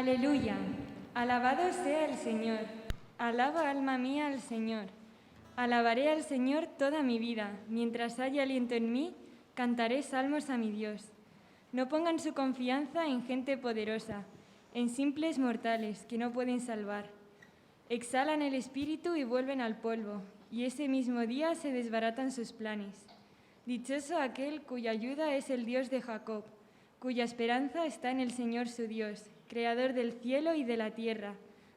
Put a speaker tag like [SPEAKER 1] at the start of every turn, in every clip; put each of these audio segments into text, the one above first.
[SPEAKER 1] Aleluya, alabado sea el Señor. Alaba alma mía al Señor. Alabaré al Señor toda mi vida. Mientras haya aliento en mí, cantaré salmos a mi Dios. No pongan su confianza en gente poderosa, en simples mortales que no pueden salvar. Exhalan el espíritu y vuelven al polvo, y ese mismo día se desbaratan sus planes. Dichoso aquel cuya ayuda es el Dios de Jacob, cuya esperanza está en el Señor su Dios, creador del cielo y de la tierra,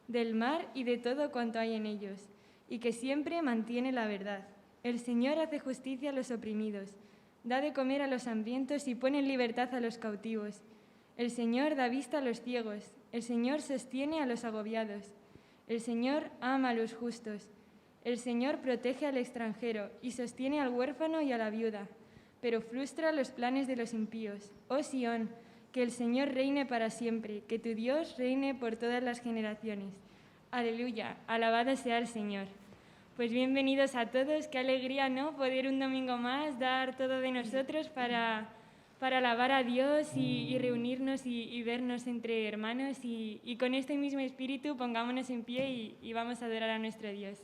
[SPEAKER 1] del mar y de todo cuanto hay en ellos, y que siempre mantiene la verdad. El Señor hace justicia a los oprimidos, da de comer a los hambrientos y pone en libertad a los cautivos. El Señor da vista a los ciegos, el Señor sostiene a los agobiados. El Señor ama a los justos. El Señor protege al extranjero y sostiene al huérfano y a la viuda, pero frustra los planes de los impíos. Oh Sión, que el Señor reine para siempre, que tu Dios reine por todas las generaciones. Aleluya, alabado sea el Señor. Pues bienvenidos a todos, qué alegría, ¿no? Poder un domingo más dar todo de nosotros para alabar a Dios y reunirnos y vernos entre hermanos y con este mismo espíritu pongámonos en pie y vamos a adorar a nuestro Dios.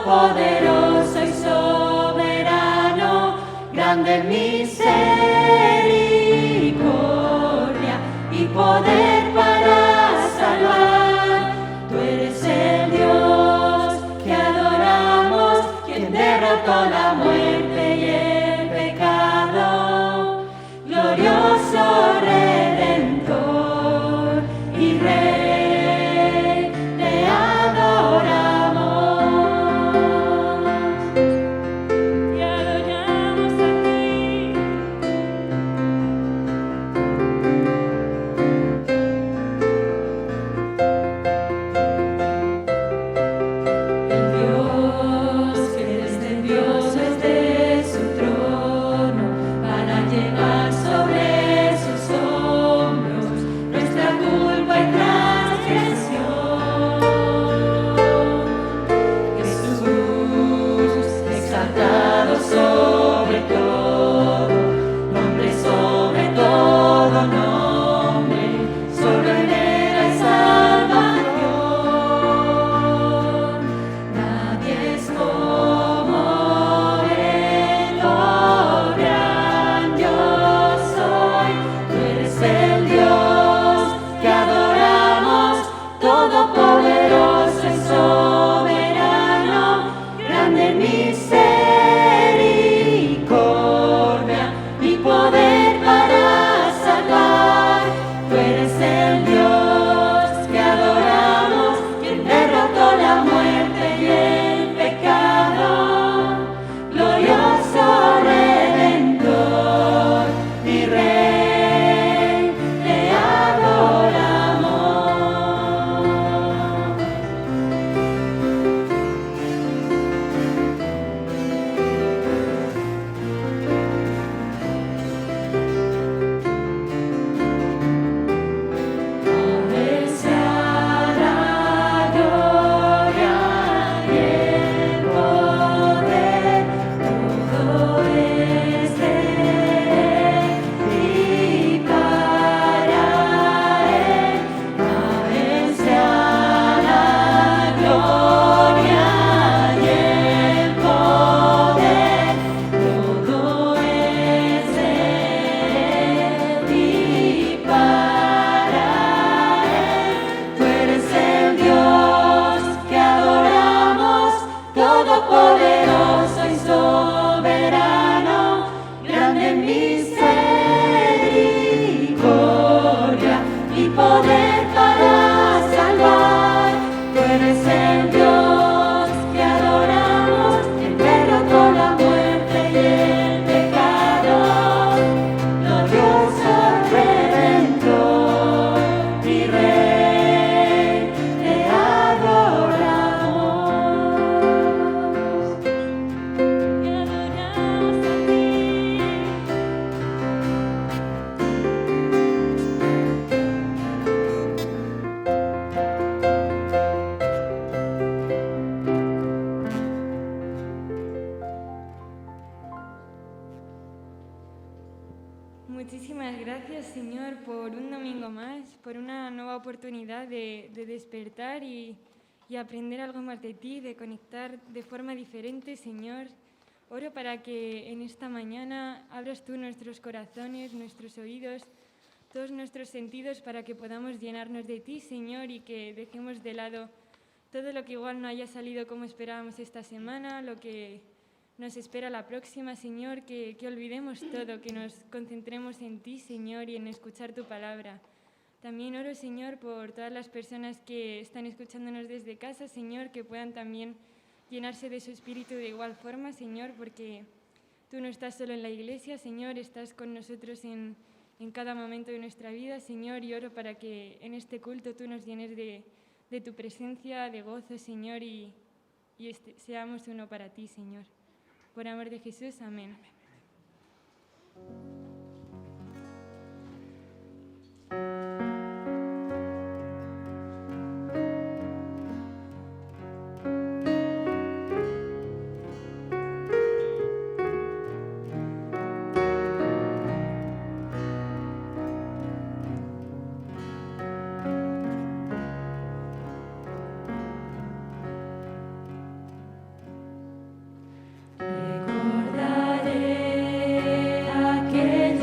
[SPEAKER 2] Poderoso y soberano, grande misericordia y poder para salvar. Tú eres el Dios que adoramos, quien derrotó la muerte y el pecado, glorioso Redentor y Rey, te adoramos. poder para salvar. Tú eres el Dios que adoramos, quien derrotó la muerte y el pecado, glorioso Redentor y Rey, te adoramos. Te adoramos a ti.
[SPEAKER 1] Muchísimas gracias, Señor, por un domingo más, por una nueva oportunidad de despertar y aprender algo más de ti, de conectar de forma diferente, Señor. Oro para que en esta mañana abras tú nuestros corazones, nuestros oídos, todos nuestros sentidos para que podamos llenarnos de ti, Señor, y que dejemos de lado todo lo que igual no haya salido como esperábamos esta semana, lo que nos espera la próxima, Señor, que olvidemos todo, que nos concentremos en ti, Señor, y en escuchar tu palabra. También oro, Señor, por todas las personas que están escuchándonos desde casa, Señor, que puedan también llenarse de su espíritu de igual forma, Señor, porque tú no estás solo en la iglesia, Señor, estás con nosotros en cada momento de nuestra vida, Señor, y oro para que en este culto tú nos llenes de tu presencia, de gozo, Señor, y seamos uno para ti, Señor. Por amor de Jesús, amén.
[SPEAKER 2] Recordaré aquel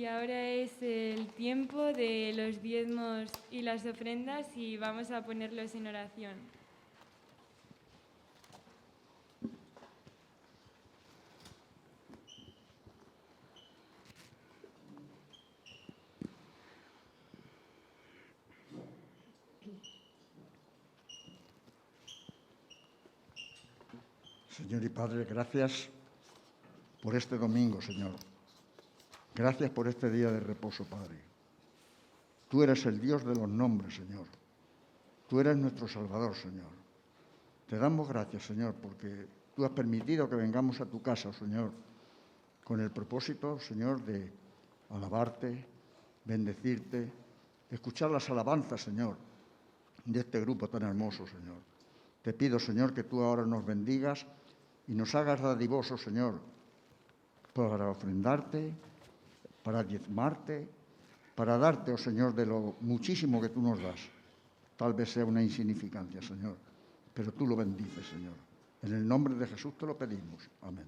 [SPEAKER 1] Y ahora es el tiempo de los diezmos y las ofrendas y vamos a ponerlos en oración.
[SPEAKER 3] Señor y Padre, gracias por este domingo, Señor. Gracias por este día de reposo, Padre. Tú eres el Dios de los nombres, Señor. Tú eres nuestro Salvador, Señor. Te damos gracias, Señor, porque tú has permitido que vengamos a tu casa, Señor, con el propósito, Señor, de alabarte, bendecirte, escuchar las alabanzas, Señor, de este grupo tan hermoso, Señor. Te pido, Señor, que tú ahora nos bendigas y nos hagas dadivosos, Señor, para ofrendarte, para diezmarte, para darte, oh Señor, de lo muchísimo que tú nos das. Tal vez sea una insignificancia, Señor, pero tú lo bendices, Señor. En el nombre de Jesús te lo pedimos. Amén.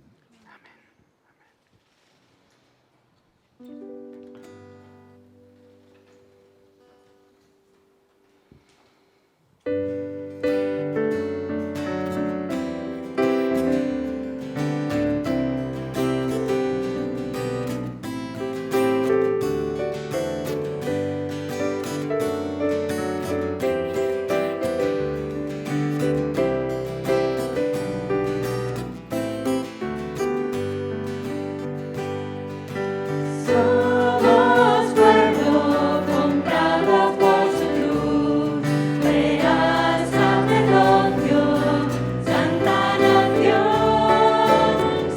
[SPEAKER 2] Somos pueblo comprado por su cruz, real sacerdocio, santa nación.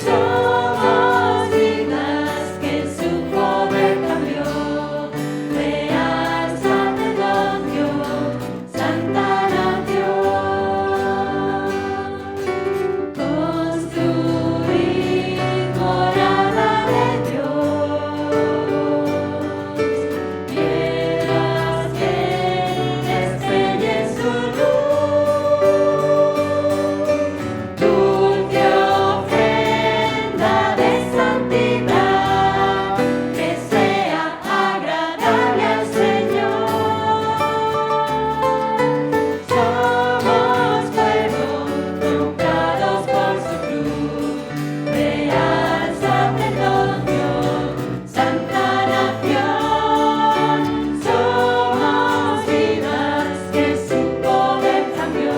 [SPEAKER 2] Somos vidas que su poder cambió, real sacerdocio, santa nación. Construir morada de Dios. Piedras que destellen su luz, dulce ofrenda de santidad, que sea agradable al Señor. Somos pueblo comprados por su cruz, real sacerdocio, santa nación. Somos vidas que su poder cambió,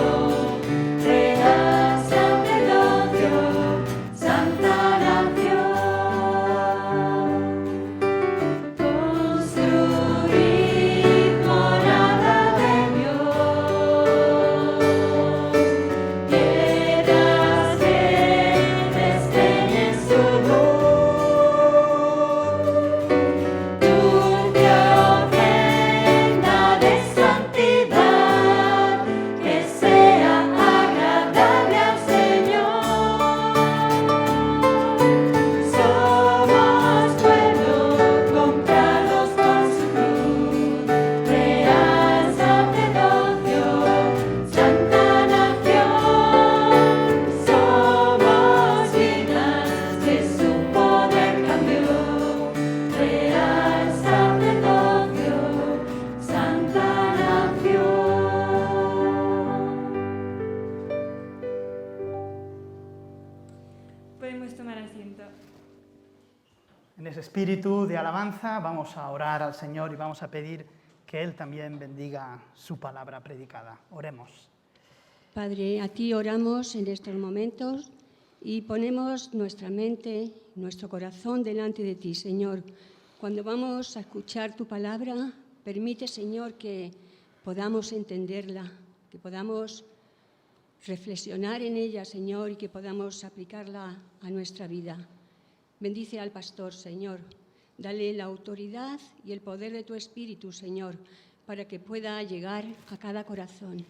[SPEAKER 2] real sacerdocio, santa nación. Construir morada de Dios, piedras que destellen su luz, dulce ofrenda de santidad, que sea agradable al Señor. Somos pueblo comprados por su cruz, real sacerdocio, santa nación. Somos vidas que su poder cambió, real sacerdocio, santa nación.
[SPEAKER 1] Podemos tomar asiento.
[SPEAKER 4] En ese espíritu de alabanza vamos a orar al Señor y vamos a pedir que Él también bendiga su palabra predicada. Oremos.
[SPEAKER 5] Padre, a ti oramos en estos momentos y ponemos nuestra mente, nuestro corazón delante de ti, Señor. Cuando vamos a escuchar tu palabra, permite, Señor, que podamos entenderla, que podamos reflexionar en ella, Señor, y que podamos aplicarla a nuestra vida. Bendice al pastor, Señor. Dale la autoridad y el poder de tu Espíritu, Señor, para que pueda llegar a cada corazón.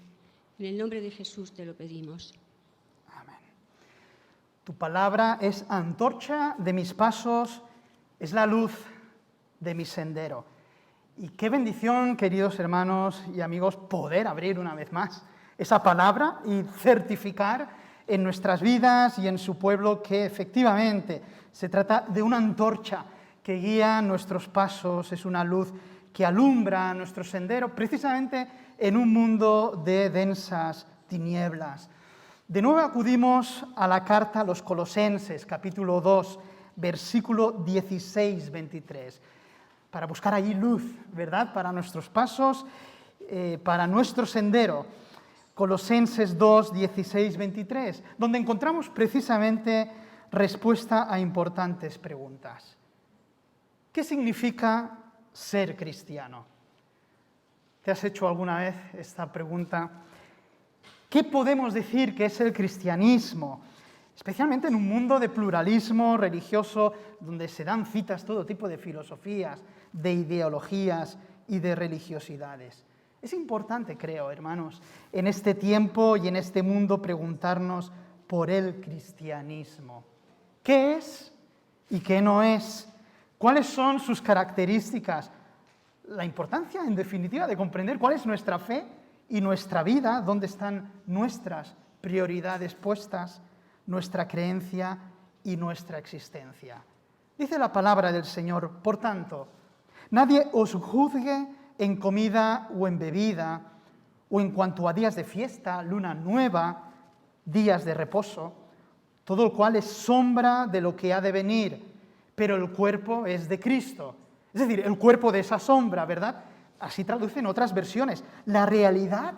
[SPEAKER 5] En el nombre de Jesús te lo pedimos.
[SPEAKER 4] Amén. Tu palabra es antorcha de mis pasos, es la luz de mi sendero. Y qué bendición, queridos hermanos y amigos, poder abrir una vez más esa palabra y certificar en nuestras vidas y en su pueblo que efectivamente se trata de una antorcha que guía nuestros pasos, es una luz que alumbra nuestro sendero, precisamente en un mundo de densas tinieblas. De nuevo acudimos a la carta a los Colosenses, capítulo 2, versículo 16-23, para buscar allí luz, ¿verdad?, para nuestros pasos, para nuestro sendero. Colosenses 2, 16-23, donde encontramos precisamente respuesta a importantes preguntas. ¿Qué significa ser cristiano? ¿Te has hecho alguna vez esta pregunta? ¿Qué podemos decir que es el cristianismo? Especialmente en un mundo de pluralismo religioso, donde se dan citas todo tipo de filosofías, de ideologías y de religiosidades. Es importante, creo, hermanos, en este tiempo y en este mundo preguntarnos por el cristianismo. ¿Qué es y qué no es? ¿Cuáles son sus características? La importancia, en definitiva, de comprender cuál es nuestra fe y nuestra vida, dónde están nuestras prioridades puestas, nuestra creencia y nuestra existencia. Dice la palabra del Señor, por tanto, nadie os juzgue en comida o en bebida, o en cuanto a días de fiesta, luna nueva, días de reposo, todo lo cual es sombra de lo que ha de venir, pero el cuerpo es de Cristo. Es decir, el cuerpo de esa sombra, ¿verdad? Así traducen otras versiones. La realidad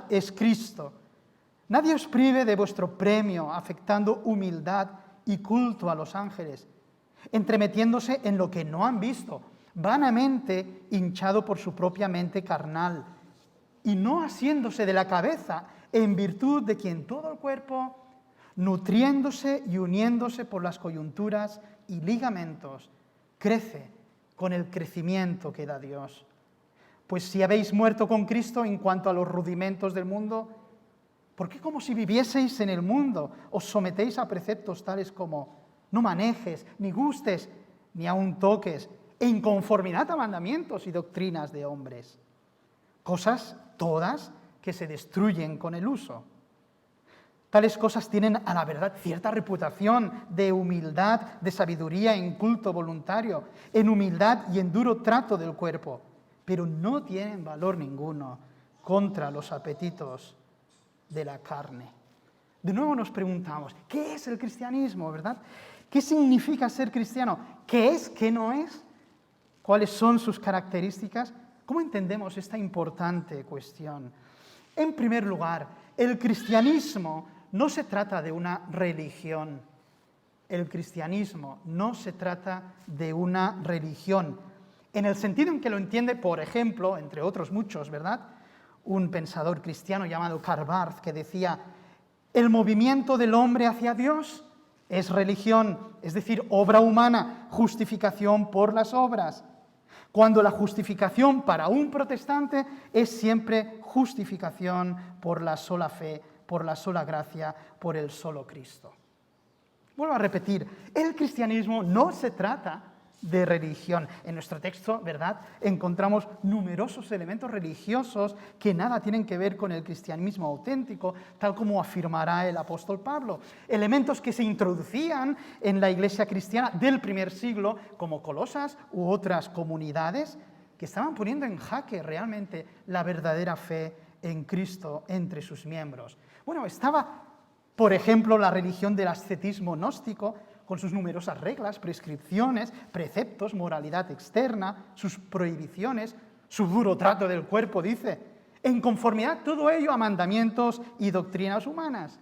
[SPEAKER 4] es Cristo. Nadie os prive de vuestro premio, afectando humildad y culto a los ángeles, entremetiéndose en lo que no han visto, vanamente hinchado por su propia mente carnal, y no asiéndose de la cabeza, en virtud de quien todo el cuerpo, nutriéndose y uniéndose por las coyunturas y ligamentos, crece con el crecimiento que da Dios. Pues si habéis muerto con Cristo en cuanto a los rudimentos del mundo, ¿por qué como si vivieseis en el mundo os sometéis a preceptos tales como no manejes, ni gustes, ni aun toques, en conformidad a mandamientos y doctrinas de hombres? Cosas todas que se destruyen con el uso. Tales cosas tienen, a la verdad, cierta reputación de humildad, de sabiduría en culto voluntario, en humildad y en duro trato del cuerpo, pero no tienen valor ninguno contra los apetitos de la carne. De nuevo nos preguntamos, ¿qué es el cristianismo, verdad? ¿Qué significa ser cristiano? ¿Qué es, qué no es? ¿Cuáles son sus características? ¿Cómo entendemos esta importante cuestión? En primer lugar, el cristianismo no se trata de una religión. El cristianismo no se trata de una religión. En el sentido en que lo entiende, por ejemplo, entre otros muchos, ¿verdad?, un pensador cristiano llamado Karl Barth, que decía, el movimiento del hombre hacia Dios es religión, es decir, obra humana, justificación por las obras. Cuando la justificación para un protestante es siempre justificación por la sola fe, por la sola gracia, por el solo Cristo. Vuelvo a repetir, el cristianismo no se trata de religión. En nuestro texto, ¿verdad?, encontramos numerosos elementos religiosos que nada tienen que ver con el cristianismo auténtico, tal como afirmará el apóstol Pablo. Elementos que se introducían en la iglesia cristiana del primer siglo, como Colosas u otras comunidades, que estaban poniendo en jaque realmente la verdadera fe en Cristo entre sus miembros. Bueno, estaba, por ejemplo, la religión del ascetismo gnóstico, con sus numerosas reglas, prescripciones, preceptos, moralidad externa, sus prohibiciones, su duro trato del cuerpo, dice, en conformidad todo ello a mandamientos y doctrinas humanas.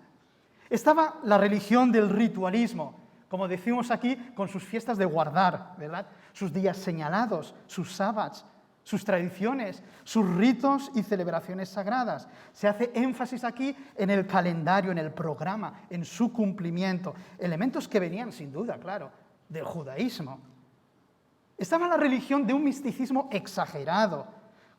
[SPEAKER 4] Estaba la religión del ritualismo, como decimos aquí, con sus fiestas de guardar, ¿verdad?, sus días señalados, sus sábados, sus tradiciones, sus ritos y celebraciones sagradas. Se hace énfasis aquí en el calendario, en el programa, en su cumplimiento. Elementos que venían, sin duda, claro, del judaísmo. Estaba la religión de un misticismo exagerado,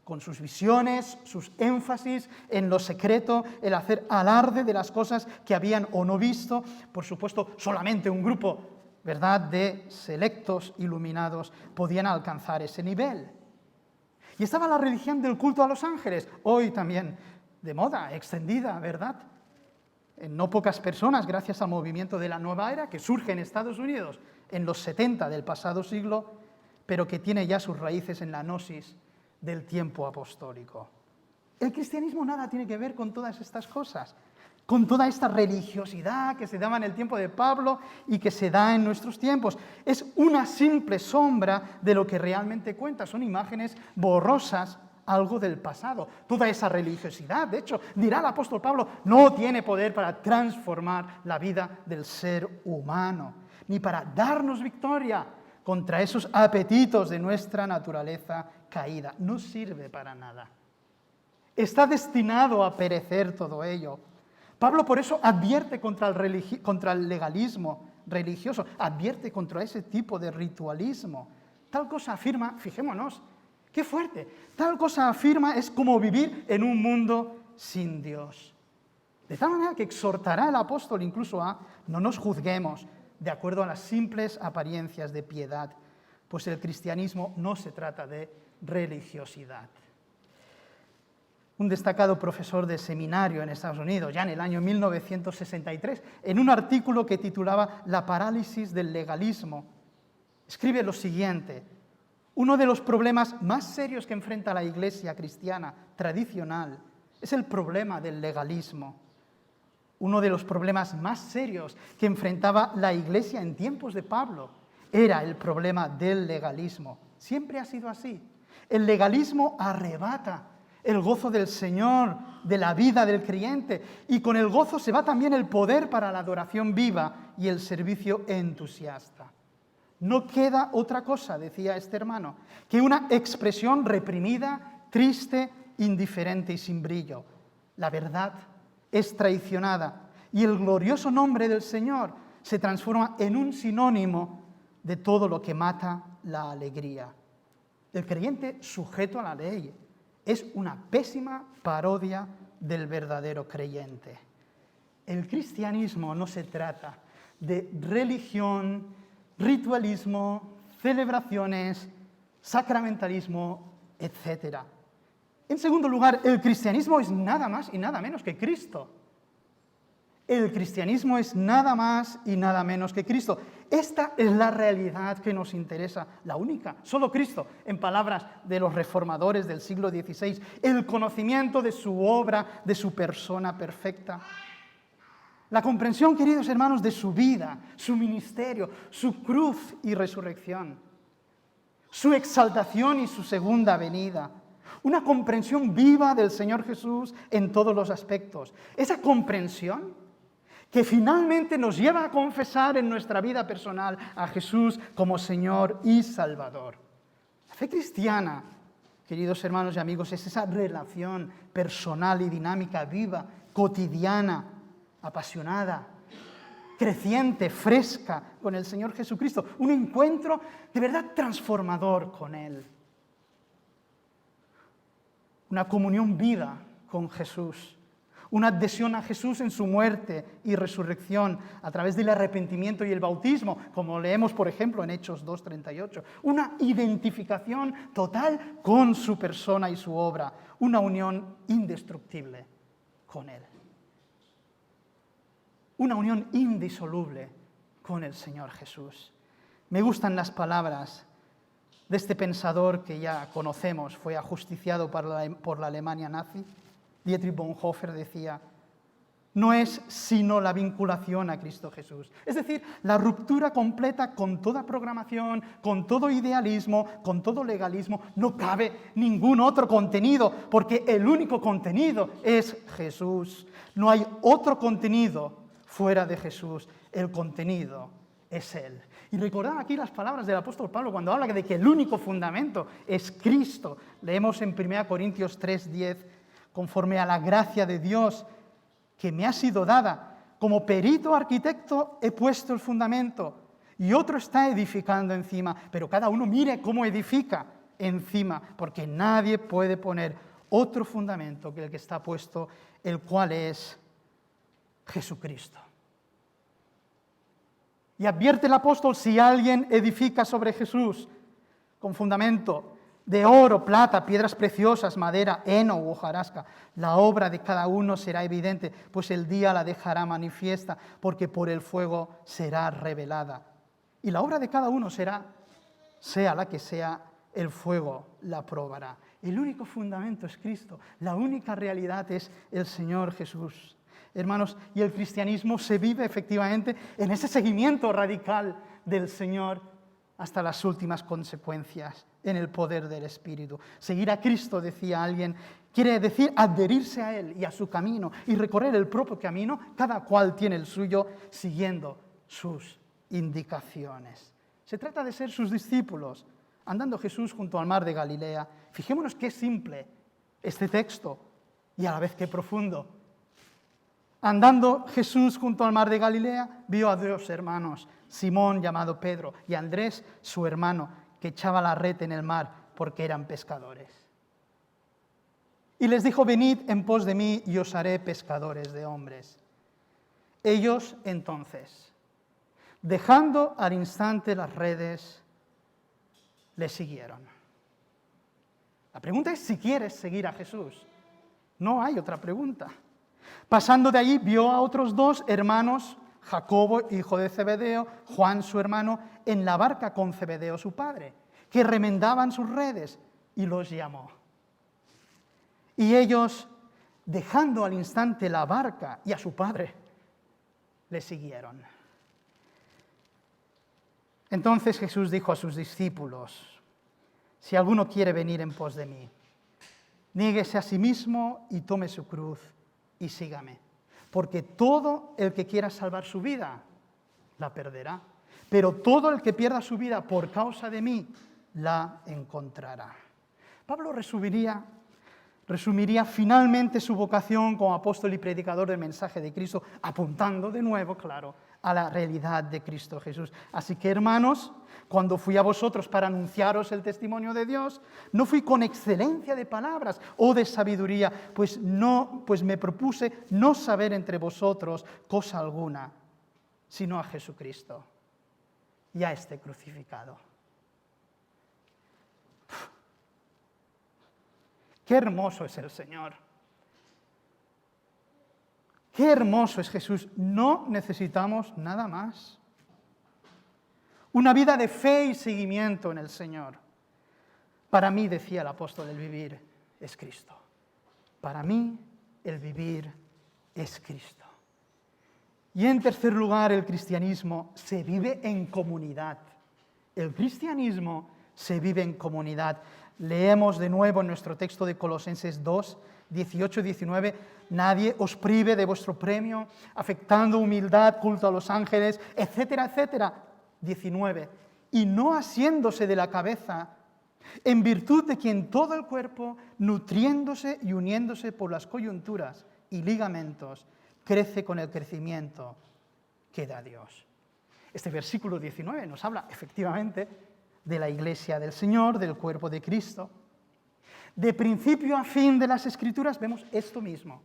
[SPEAKER 4] con sus visiones, sus énfasis en lo secreto, el hacer alarde de las cosas que habían o no visto. Por supuesto, solamente un grupo, ¿verdad?, de selectos iluminados podían alcanzar ese nivel. Y estaba la religión del culto a los ángeles, hoy también de moda, extendida, ¿verdad? en no pocas personas gracias al movimiento de la nueva era que surge en Estados Unidos en los 70 del pasado siglo, pero que tiene ya sus raíces en la gnosis del tiempo apostólico. El cristianismo nada tiene que ver con todas estas cosas, con toda esta religiosidad que se daba en el tiempo de Pablo y que se da en nuestros tiempos. Es una simple sombra de lo que realmente cuenta, son imágenes borrosas, algo del pasado. Toda esa religiosidad, de hecho, dirá el apóstol Pablo, no tiene poder para transformar la vida del ser humano, ni para darnos victoria contra esos apetitos de nuestra naturaleza caída. No sirve para nada. Está destinado a perecer todo ello. Pablo por eso advierte contra el legalismo religioso, advierte contra ese tipo de ritualismo. Tal cosa afirma, fijémonos, qué fuerte, tal cosa afirma es como vivir en un mundo sin Dios. De tal manera que exhortará el apóstol incluso a no nos juzguemos de acuerdo a las simples apariencias de piedad, pues el cristianismo no se trata de religiosidad. Un destacado profesor de seminario en Estados Unidos, ya en el año 1963, en un artículo que titulaba La parálisis del legalismo, escribe lo siguiente: uno de los problemas más serios que enfrenta la Iglesia cristiana tradicional es el problema del legalismo. Uno de los problemas más serios que enfrentaba la Iglesia en tiempos de Pablo era el problema del legalismo. Siempre ha sido así. El legalismo arrebata el gozo del Señor, de la vida del creyente, y con el gozo se va también el poder para la adoración viva y el servicio entusiasta. No queda otra cosa, decía este hermano, que una expresión reprimida, triste, indiferente y sin brillo. La verdad es traicionada y el glorioso nombre del Señor se transforma en un sinónimo de todo lo que mata la alegría. El creyente sujeto a la ley es una pésima parodia del verdadero creyente. El cristianismo no se trata de religión, ritualismo, celebraciones, sacramentalismo, etc. En segundo lugar, el cristianismo es nada más y nada menos que Cristo. El cristianismo es nada más y nada menos que Cristo. Esta es la realidad que nos interesa, la única, solo Cristo, en palabras de los reformadores del siglo XVI, el conocimiento de su obra, de su persona perfecta. La comprensión, queridos hermanos, de su vida, su ministerio, su cruz y resurrección, su exaltación y su segunda venida. Una comprensión viva del Señor Jesús en todos los aspectos. Esa comprensión que finalmente nos lleva a confesar en nuestra vida personal a Jesús como Señor y Salvador. La fe cristiana, queridos hermanos y amigos, es esa relación personal y dinámica, viva, cotidiana, apasionada, creciente, fresca con el Señor Jesucristo. Un encuentro de verdad transformador con Él. Una comunión viva con Jesús. Una adhesión a Jesús en su muerte y resurrección a través del arrepentimiento y el bautismo, como leemos, por ejemplo, en Hechos 2:38. Una identificación total con su persona y su obra. Una unión indestructible con Él. Una unión indisoluble con el Señor Jesús. Me gustan las palabras de este pensador que ya conocemos, fue ajusticiado por la Alemania nazi. Dietrich Bonhoeffer decía, no es sino la vinculación a Cristo Jesús. Es decir, la ruptura completa con toda programación, con todo idealismo, con todo legalismo. No cabe ningún otro contenido, porque el único contenido es Jesús. No hay otro contenido fuera de Jesús. El contenido es Él. Y recordad aquí las palabras del apóstol Pablo cuando habla de que el único fundamento es Cristo. Leemos en 1 Corintios 3:10, conforme a la gracia de Dios que me ha sido dada, como perito arquitecto he puesto el fundamento y otro está edificando encima, pero cada uno mire cómo edifica encima, porque nadie puede poner otro fundamento que el que está puesto, el cual es Jesucristo. Y advierte el apóstol, si alguien edifica sobre Jesús con fundamento de oro, plata, piedras preciosas, madera, heno u hojarasca. La obra de cada uno será evidente, pues el día la dejará manifiesta, porque por el fuego será revelada. Y la obra de cada uno será, sea la que sea, el fuego la probará. El único fundamento es Cristo, la única realidad es el Señor Jesús. Hermanos, y el cristianismo se vive efectivamente en ese seguimiento radical del Señor hasta las últimas consecuencias, en el poder del Espíritu. Seguir a Cristo, decía alguien, quiere decir adherirse a Él y a su camino y recorrer el propio camino, cada cual tiene el suyo, siguiendo sus indicaciones. Se trata de ser sus discípulos. Andando Jesús junto al mar de Galilea, fijémonos qué simple este texto y a la vez qué profundo. Andando Jesús junto al mar de Galilea, vio a dos hermanos, Simón llamado Pedro y Andrés, su hermano, que echaba la red en el mar porque eran pescadores. Y les dijo, venid en pos de mí y os haré pescadores de hombres. Ellos entonces, dejando al instante las redes, le siguieron. La pregunta es si quieres seguir a Jesús. No hay otra pregunta. Pasando de allí, vio a otros dos hermanos, Jacobo, hijo de Zebedeo, Juan, su hermano, en la barca con Zebedeo, su padre, que remendaban sus redes, y los llamó. Y ellos, dejando al instante la barca y a su padre, le siguieron. Entonces Jesús dijo a sus discípulos, si alguno quiere venir en pos de mí, niéguese a sí mismo y tome su cruz y sígame. Porque todo el que quiera salvar su vida, la perderá. Pero todo el que pierda su vida por causa de mí, la encontrará. Pablo resumiría finalmente su vocación como apóstol y predicador del mensaje de Cristo, apuntando de nuevo, claro, a la realidad de Cristo Jesús. Así que, hermanos, cuando fui a vosotros para anunciaros el testimonio de Dios, no fui con excelencia de palabras o de sabiduría, pues me propuse no saber entre vosotros cosa alguna, sino a Jesucristo y a este crucificado. Qué hermoso es el Señor. Qué hermoso es Jesús. No necesitamos nada más. Una vida de fe y seguimiento en el Señor. Para mí, decía el apóstol, el vivir es Cristo. Para mí, el vivir es Cristo. Y en tercer lugar, el cristianismo se vive en comunidad. El cristianismo se vive en comunidad. Leemos de nuevo en nuestro texto de Colosenses 2, 18 y 19, nadie os prive de vuestro premio, afectando humildad, culto a los ángeles, etcétera, etcétera. 19, y no asiéndose de la cabeza, en virtud de quien todo el cuerpo, nutriéndose y uniéndose por las coyunturas y ligamentos, crece con el crecimiento que da Dios. Este versículo 19 nos habla efectivamente de la Iglesia del Señor, del cuerpo de Cristo. De principio a fin de las Escrituras vemos esto mismo.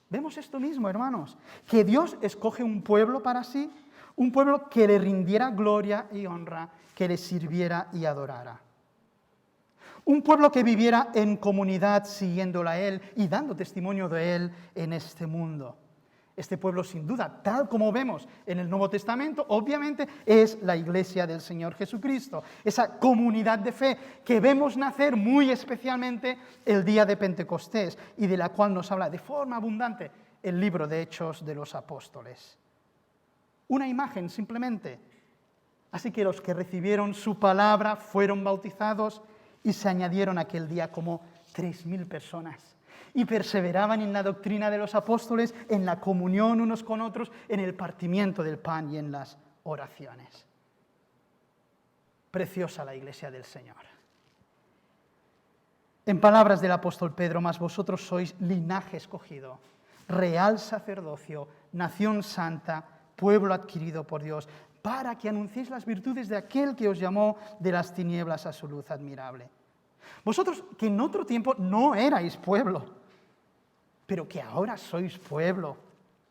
[SPEAKER 4] Vemos esto mismo, hermanos, que Dios escoge un pueblo para sí, un pueblo que le rindiera gloria y honra, que le sirviera y adorara. Un pueblo que viviera en comunidad siguiéndolo a Él y dando testimonio de Él en este mundo. Este pueblo, sin duda, tal como vemos en el Nuevo Testamento, obviamente es la Iglesia del Señor Jesucristo. Esa comunidad de fe que vemos nacer muy especialmente el día de Pentecostés y de la cual nos habla de forma abundante el libro de Hechos de los Apóstoles. Una imagen simplemente. Así que los que recibieron su palabra fueron bautizados y se añadieron aquel día como 3.000 personas. Y perseveraban en la doctrina de los apóstoles, en la comunión unos con otros, en el partimiento del pan y en las oraciones. Preciosa la Iglesia del Señor. En palabras del apóstol Pedro, mas vosotros sois linaje escogido, real sacerdocio, nación santa, pueblo adquirido por Dios, para que anunciéis las virtudes de aquel que os llamó de las tinieblas a su luz admirable. Vosotros que en otro tiempo no erais pueblo, pero que ahora sois pueblo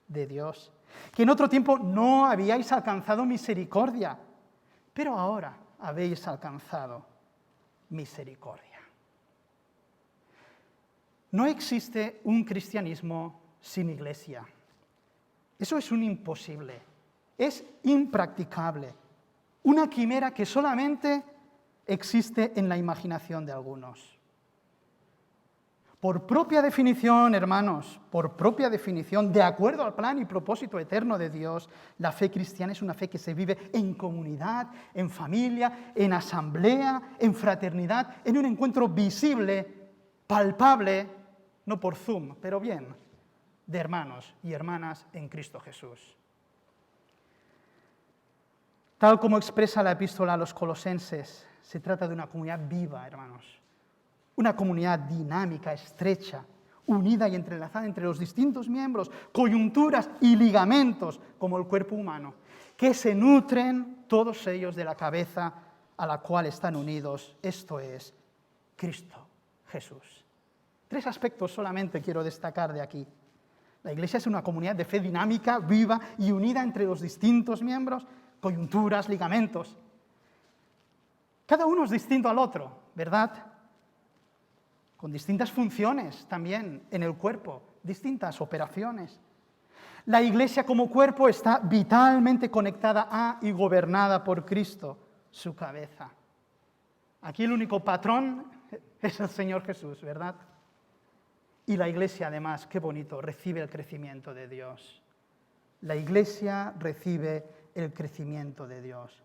[SPEAKER 4] de Dios, que en otro tiempo no habíais alcanzado misericordia, pero ahora habéis alcanzado misericordia. No existe un cristianismo sin iglesia. Eso es un imposible, es impracticable, una quimera que solamente existe en la imaginación de algunos. Por propia definición, hermanos, por propia definición, de acuerdo al plan y propósito eterno de Dios, la fe cristiana es una fe que se vive en comunidad, en familia, en asamblea, en fraternidad, en un encuentro visible, palpable, no por Zoom, pero bien, de hermanos y hermanas en Cristo Jesús. Tal como expresa la epístola a los Colosenses, se trata de una comunidad viva, hermanos. Una comunidad dinámica, estrecha, unida y entrelazada entre los distintos miembros, coyunturas y ligamentos, como el cuerpo humano, que se nutren todos ellos de la cabeza a la cual están unidos, esto es, Cristo Jesús. 3 aspectos solamente quiero destacar de aquí. La Iglesia es una comunidad de fe dinámica, viva y unida entre los distintos miembros, coyunturas, ligamentos. Cada uno es distinto al otro, ¿verdad? Con distintas funciones también en el cuerpo, distintas operaciones. La Iglesia como cuerpo está vitalmente conectada a y gobernada por Cristo, su cabeza. Aquí el único patrón es el Señor Jesús, ¿verdad? Y la Iglesia, además, qué bonito, recibe el crecimiento de Dios. La Iglesia recibe el crecimiento de Dios.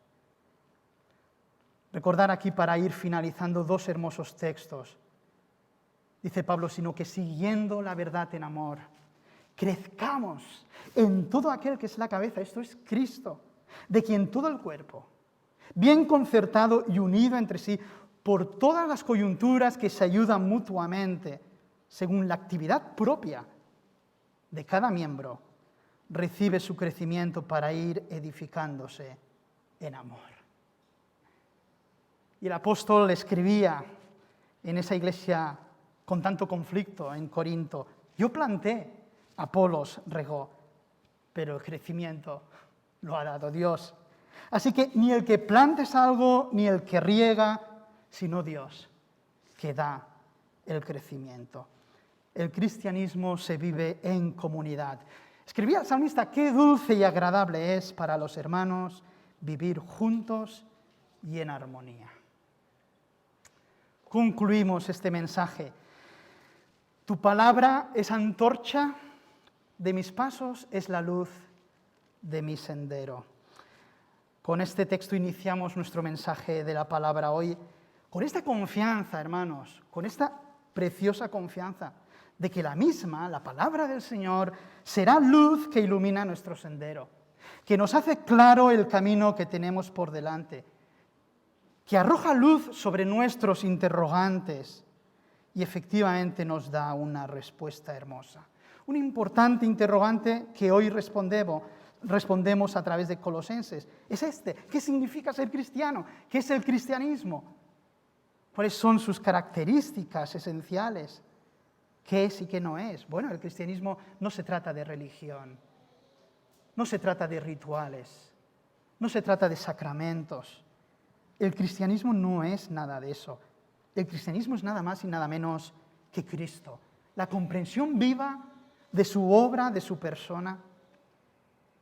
[SPEAKER 4] Recordar aquí para ir finalizando 2 hermosos textos. Dice Pablo, sino que siguiendo la verdad en amor, crezcamos en todo aquel que es la cabeza, esto es Cristo, de quien todo el cuerpo, bien concertado y unido entre sí, por todas las coyunturas que se ayudan mutuamente, según la actividad propia de cada miembro, recibe su crecimiento para ir edificándose en amor. Y el apóstol escribía en esa iglesia con tanto conflicto en Corinto, yo planté, Apolos regó, pero el crecimiento lo ha dado Dios. Así que ni el que planta es algo, ni el que riega, sino Dios, que da el crecimiento. El cristianismo se vive en comunidad. Escribía el salmista, qué dulce y agradable es para los hermanos vivir juntos y en armonía. Concluimos este mensaje. Tu palabra es antorcha de mis pasos, es la luz de mi sendero. Con este texto iniciamos nuestro mensaje de la palabra hoy, con esta confianza, hermanos, con esta preciosa confianza de que la misma, la palabra del Señor, será luz que ilumina nuestro sendero, que nos hace claro el camino que tenemos por delante, que arroja luz sobre nuestros interrogantes y efectivamente nos da una respuesta hermosa. Un importante interrogante que hoy respondemos a través de Colosenses es este: ¿qué significa ser cristiano? ¿Qué es el cristianismo? ¿Cuáles son sus características esenciales? ¿Qué es y qué no es? Bueno, el cristianismo no se trata de religión, no se trata de rituales, no se trata de sacramentos. El cristianismo no es nada de eso. El cristianismo es nada más y nada menos que Cristo, la comprensión viva de su obra, de su persona,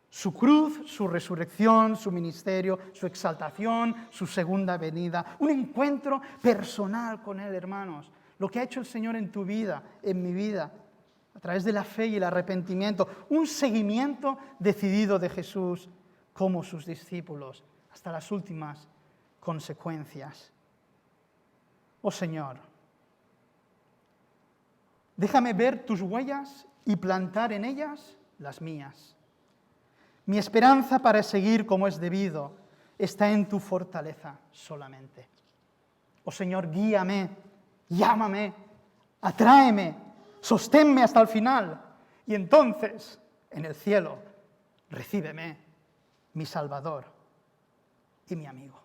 [SPEAKER 4] su cruz, su resurrección, su ministerio, su exaltación, su segunda venida, un encuentro personal con Él, hermanos. Lo que ha hecho el Señor en tu vida, en mi vida, a través de la fe y el arrepentimiento, un seguimiento decidido de Jesús como sus discípulos, hasta las últimas consecuencias. Oh Señor, déjame ver tus huellas y plantar en ellas las mías. Mi esperanza para seguir como es debido está en tu fortaleza solamente. Oh Señor, guíame, llámame, atráeme, sosténme hasta el final y entonces, en el cielo, recíbeme, mi Salvador y mi amigo.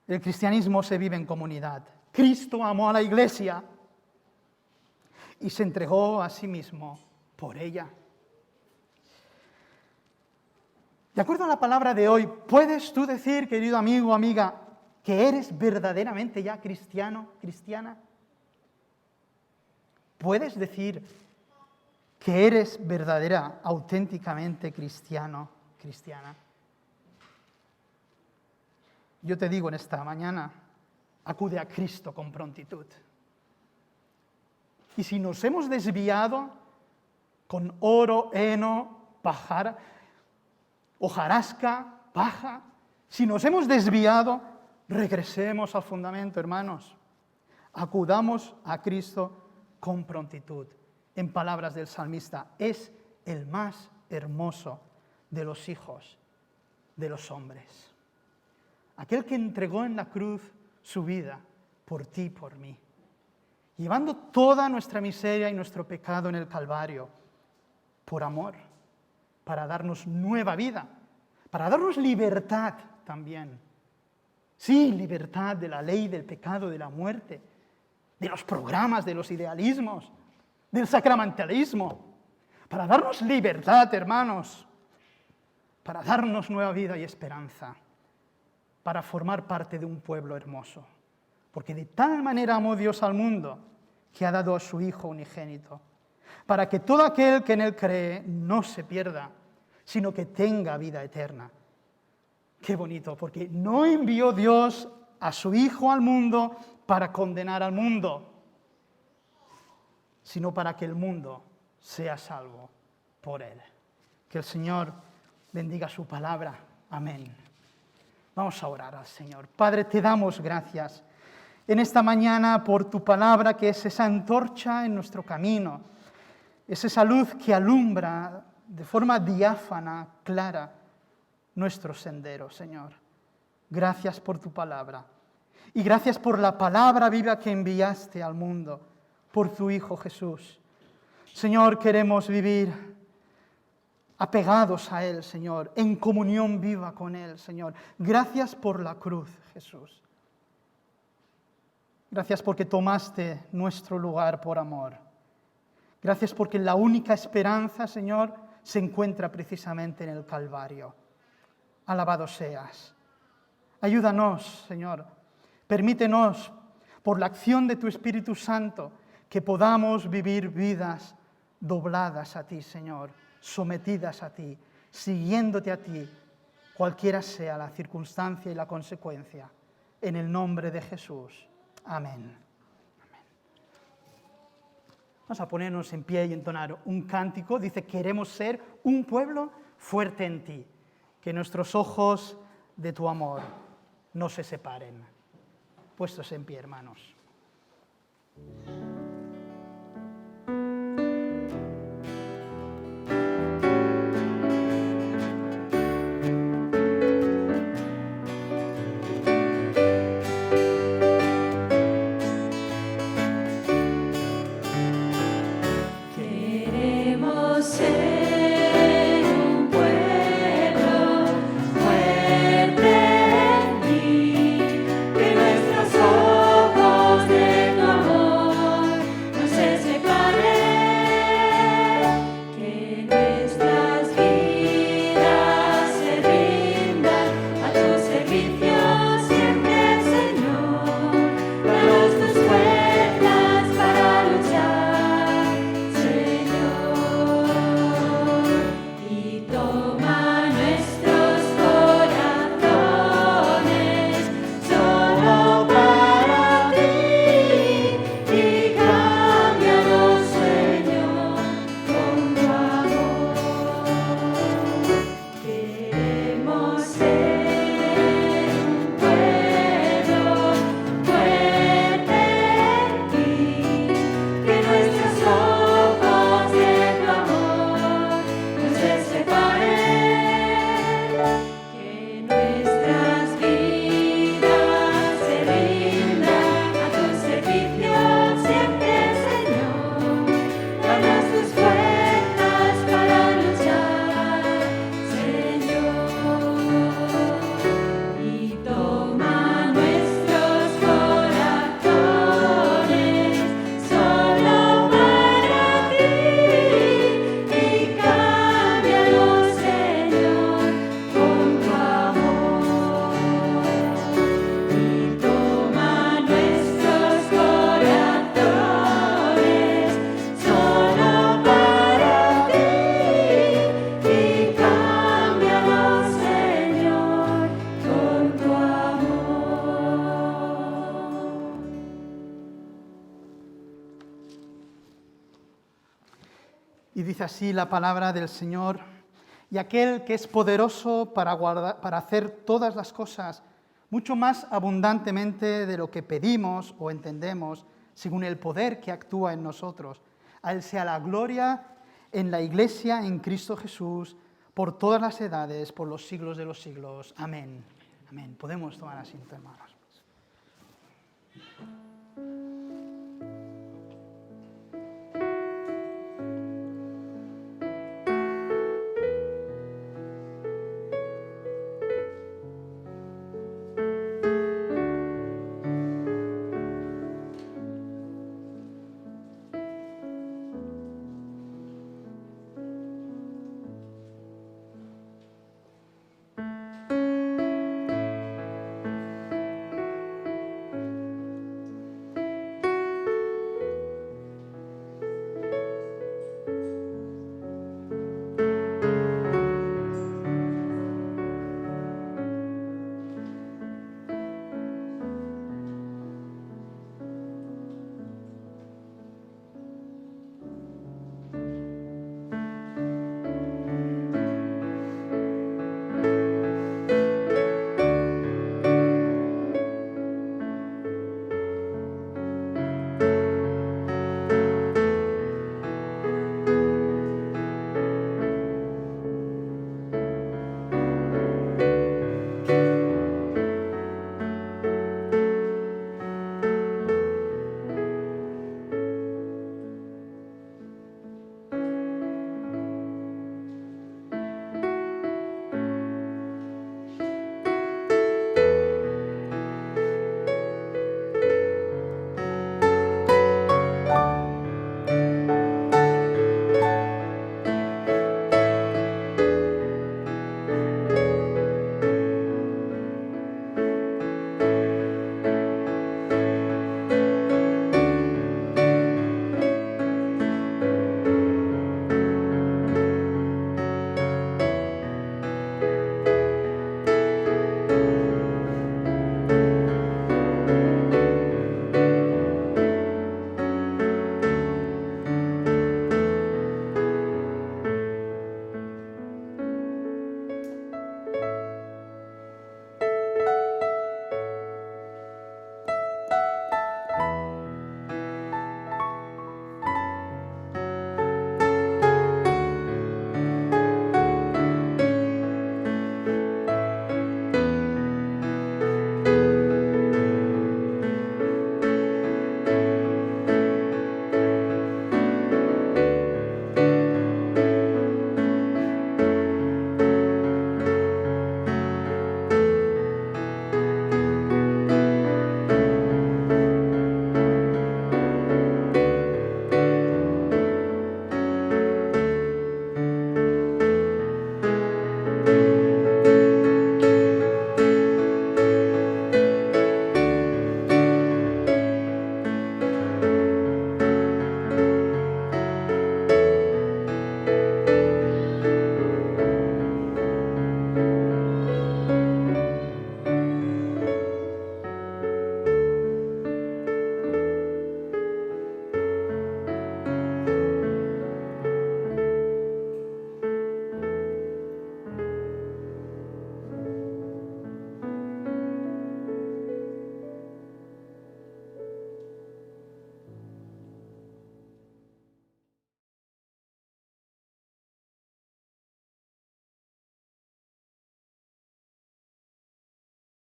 [SPEAKER 4] El cristianismo se vive en comunidad. Cristo amó a la Iglesia y se entregó a sí mismo por ella. De acuerdo a la palabra de hoy, ¿puedes tú decir, querido amigo o amiga, que eres verdaderamente ya cristiano, cristiana? ¿Puedes decir que eres verdadera, auténticamente cristiano, cristiana? Yo te digo en esta mañana, acude a Cristo con prontitud. Y si nos hemos desviado con oro, heno, hojarasca, paja, si nos hemos desviado, regresemos al fundamento, hermanos. Acudamos a Cristo con prontitud. En palabras del salmista, es el más hermoso de los hijos de los hombres. Aquel que entregó en la cruz su vida por ti y por mí, llevando toda nuestra miseria y nuestro pecado en el Calvario, por amor, para darnos nueva vida, para darnos libertad también. Sí, libertad de la ley, del pecado, de la muerte, de los programas, de los idealismos, del sacramentalismo, para darnos libertad, hermanos, para darnos nueva vida y esperanza, para formar parte de un pueblo hermoso. Porque de tal manera amó Dios al mundo que ha dado a su Hijo unigénito, para que todo aquel que en Él cree no se pierda, sino que tenga vida eterna. Qué bonito, porque no envió Dios a su Hijo al mundo para condenar al mundo, sino para que el mundo sea salvo por Él. Que el Señor bendiga su palabra. Amén. Vamos a orar al Señor. Padre, te damos gracias en esta mañana por tu palabra, que es esa antorcha en nuestro camino, es esa luz que alumbra de forma diáfana, clara, nuestro sendero, Señor. Gracias por tu palabra y gracias por la palabra viva que enviaste al mundo, por tu Hijo Jesús. Señor, queremos vivir apegados a Él, Señor, en comunión viva con Él, Señor. Gracias por la cruz, Jesús. Gracias porque tomaste nuestro lugar por amor. Gracias porque la única esperanza, Señor, se encuentra precisamente en el Calvario. Alabado seas. Ayúdanos, Señor. Permítenos, por la acción de tu Espíritu Santo, que podamos vivir vidas dobladas a ti, Señor, sometidas a ti, siguiéndote a ti, cualquiera sea la circunstancia y la consecuencia. En el nombre de Jesús. Amén. Amén. Vamos a ponernos en pie y entonar un cántico. Dice, queremos ser un pueblo fuerte en ti. Que nuestros ojos de tu amor no se separen. Puestos en pie, hermanos.
[SPEAKER 2] Queremos ser un pueblo fuerte en ti, que nuestros ojos de tu amor
[SPEAKER 4] así la palabra del Señor, y aquel que es poderoso para hacer todas las cosas mucho más abundantemente de lo que pedimos o entendemos, según el poder que actúa en nosotros. A Él sea la gloria en la Iglesia, en Cristo Jesús, por todas las edades, por los siglos de los siglos. Amén. Amén. Podemos tomar asiento, hermanos.